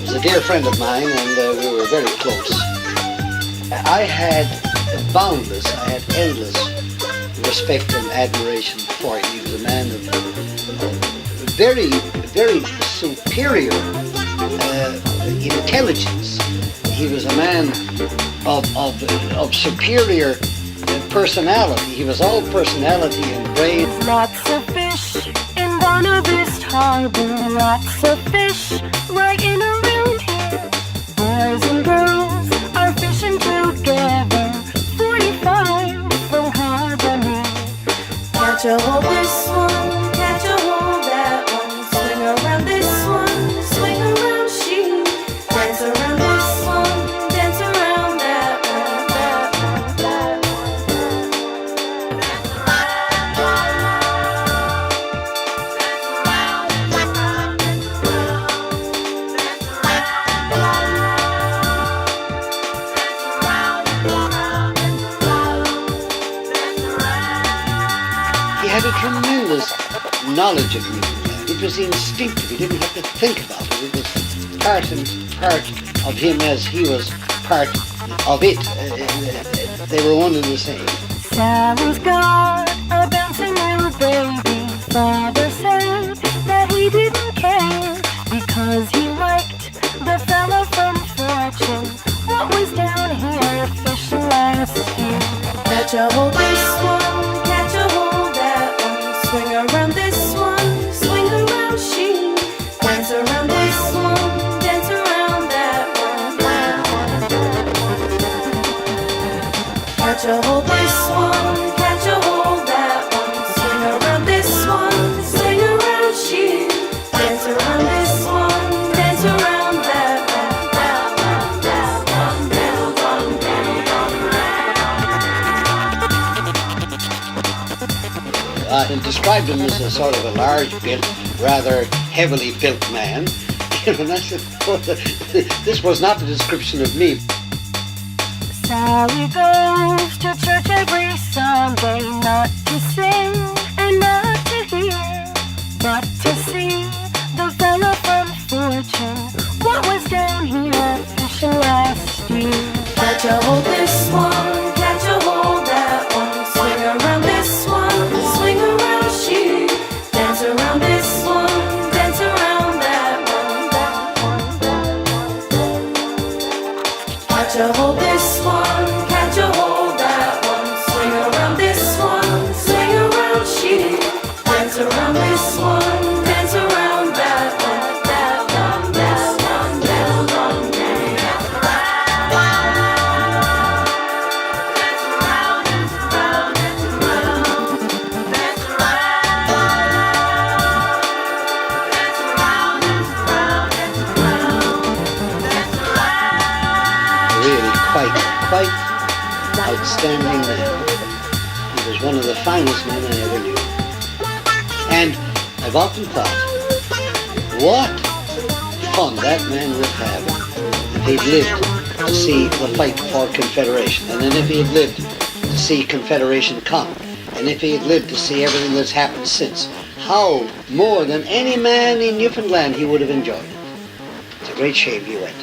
was a dear friend of mine, and we were very close. I had boundless, I had endless respect and admiration for him. He was a man of very, very superior intelligence. He was a man of superior personality. He was all personality and brain. Lots of fish in Bonavist Harbor. Lots of fish right in around here. Boys and girls are fishing together. 45 from Harbor. Catch a hold this one, catch a hold that one. Swing around this one, swing around she. Dance around this one, dance around that one, that one, that He had a tremendous knowledge of music. It was instinctive. He didn't have to think about it. It was part and part of him as he was part of it. They were one and the same. Sally's got a bouncing little baby. Father said that he didn't care because he liked the fella from Fortune. What was down here fishing last year? Catch a hold this one, catch a hold that one. Swing around this one, swing around she. Dance around this one, dance around that one, that one, that one. Catch a hold this one, catch a hold that one. Swing around this one, swing around she. Dance around this one, dance around that one, that one, that one, that one, And described him as a sort of a large-built, rather heavily built man. And I said, oh, this was not the description of me. Sally goes to church every Sunday, not to sing and not to hear, but to see the fella from Fortune. What was down here fishing last year? Catch a hold this one, catch a hold that one. Swing around this one, swing around she. Dance around this one, dance around that one, that one, that one. Catch a hold this one, catch a hold that one. Swing around this one, swing around she. Dance around this one, dance around that one, that one, that one, that one, Really quite outstanding man. He was one of the finest men I ever knew. And I've often thought, what fun that man would have if he'd lived to see the fight for Confederation, and then if he had lived to see Confederation come, and if he had lived to see everything that's happened since, how more than any man in Newfoundland he would have enjoyed it. It's a great shame he went.